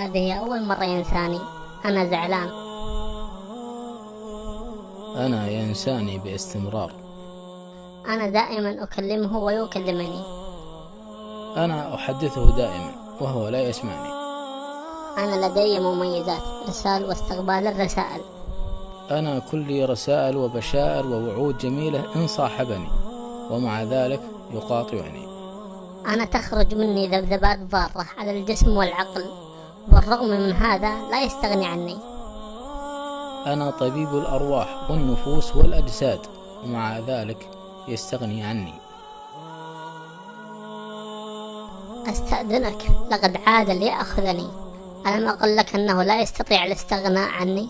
هذه أول مرة ينساني. أنا زعلان. أنا ينساني باستمرار. أنا دائما أكلمه ويكلمني. أنا أحدثه دائما وهو لا يسمعني. أنا لدي مميزات، إرسال واستقبال الرسائل. أنا كلي رسائل وبشائر ووعود جميلة إن صاحبني، ومع ذلك يقاطعني. أنا تخرج مني ذبذبات ضارة على الجسم والعقل، والرغم من هذا لا يستغني عني. أنا طبيب الأرواح والنفوس والأجساد، ومع ذلك يستغني عني. أستأذنك، لقد عاد ليأخذني. ألم أقل لك أنه لا يستطيع الاستغناء عني؟